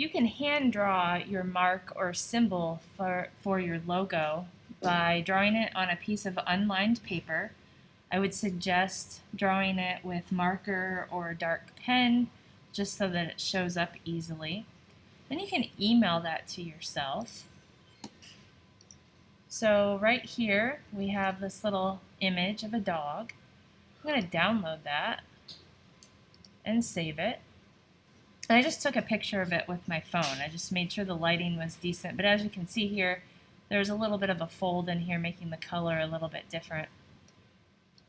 You can hand draw your mark or symbol for your logo by drawing it on a piece of unlined paper. I would suggest drawing it with marker or dark pen just so that it shows up easily. Then you can email that to yourself. So right here we have this little image of a dog. I'm going to download that and save it. And I just took a picture of it with my phone. I just made sure the lighting was decent. But as you can see here, there's a little bit of a fold in here making the color a little bit different.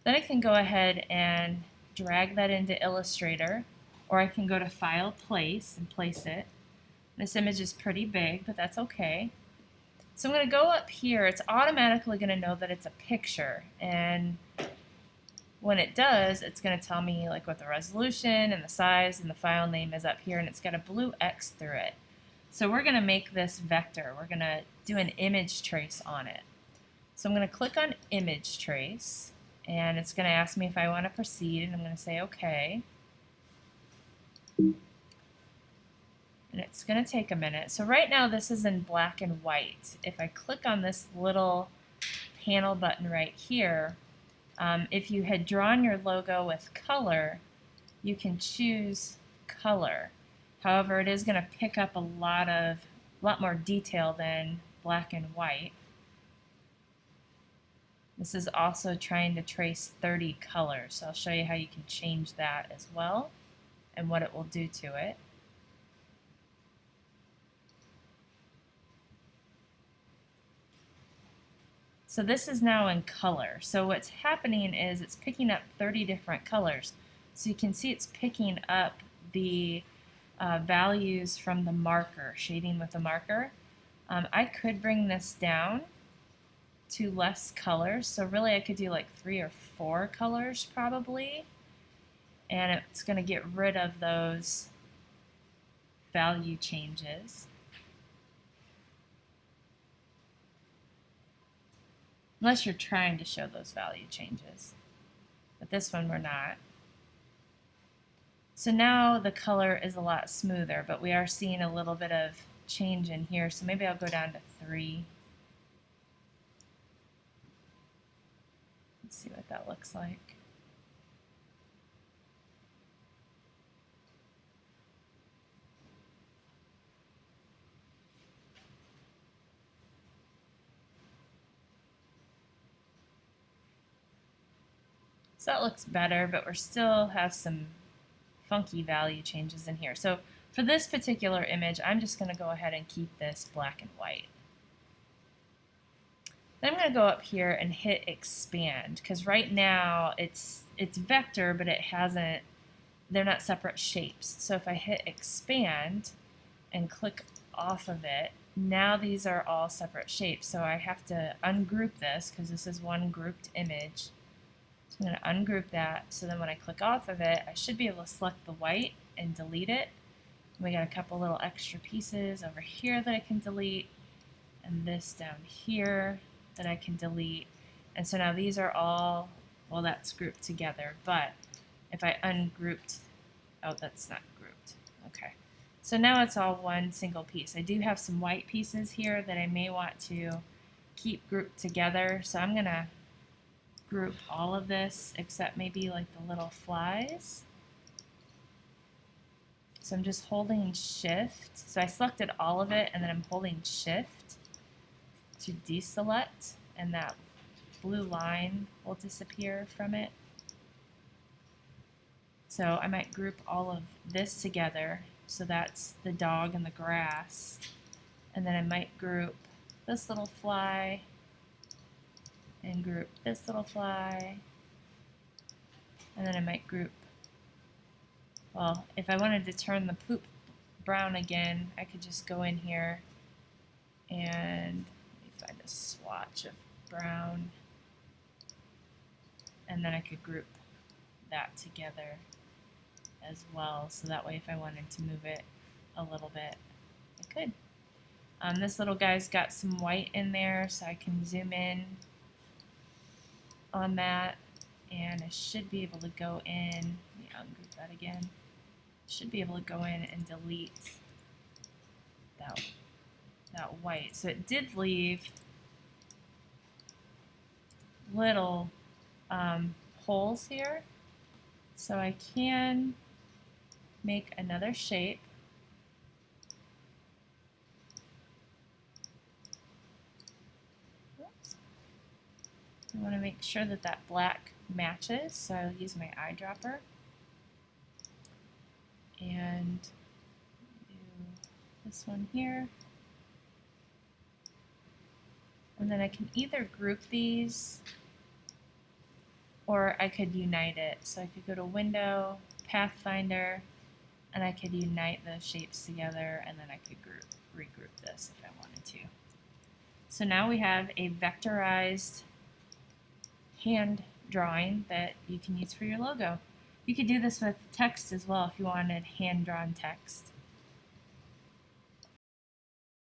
Then I can go ahead and drag that into Illustrator, or I can go to File, Place, and place it. This image is pretty big, but that's okay. So I'm going to go up here. It's automatically going to know that it's a picture, and when it does, it's going to tell me like what the resolution and the size and the file name is up here, and it's got a blue X through it. So we're going to make this vector. We're going to do an image trace on it. So I'm going to click on Image Trace, and it's going to ask me if I want to proceed, and I'm going to say OK. And it's going to take a minute. So right now this is in black and white. If I click on this little panel button right here, if you had drawn your logo with color, you can choose color. However, it is going to pick up a lot more detail than black and white. This is also trying to trace 30 colors, so I'll show you how you can change that as well and what it will do to it. So this is now in color. So what's happening is it's picking up 30 different colors. So you can see it's picking up the values from the marker, shading with the marker. I could bring this down to less colors. So really I could do like 3 or 4 colors probably. And it's going to get rid of those value changes. Unless you're trying to show those value changes. But this one we're not. So now the color is a lot smoother, but we are seeing a little bit of change in here. So maybe I'll go down to 3. Let's see what that looks like. So that looks better, but we still have some funky value changes in here. So for this particular image, I'm just going to go ahead and keep this black and white. Then I'm going to go up here and hit expand, because right now it's vector, but they're not separate shapes. So if I hit expand and click off of it, now these are all separate shapes. So I have to ungroup this because this is one grouped image. I'm going to ungroup that, so then when I click off of it, I should be able to select the white and delete it. We got a couple little extra pieces over here that I can delete, and this down here that I can delete. And so now these are all, well, that's grouped together, but if I ungrouped, oh, that's not grouped. Okay. So now it's all one single piece. I do have some white pieces here that I may want to keep grouped together, so I'm going to group all of this except maybe like the little flies. So I'm just holding shift. So I selected all of it and then I'm holding shift to deselect, and that blue line will disappear from it. So I might group all of this together. So that's the dog and the grass. And then I might group this little fly and group this little fly, and then I might group, well, if I wanted to turn the poop brown again, I could just go in here and find a swatch of brown, and then I could group that together as well, so that way if I wanted to move it a little bit, I could. This little guy's got some white in there, so I can zoom in on that, and I should be able to go in, let me ungroup that again, should be able to go in and delete that white. So it did leave little holes here. So I can make another shape. Oops. I want to make sure that that black matches, so I'll use my eyedropper and do this one here. And then I can either group these or I could unite it. So I could go to Window, Pathfinder, and I could unite those shapes together, and then I could regroup this if I wanted to. So now we have a vectorized hand drawing that you can use for your logo. You could do this with text as well if you wanted hand-drawn text.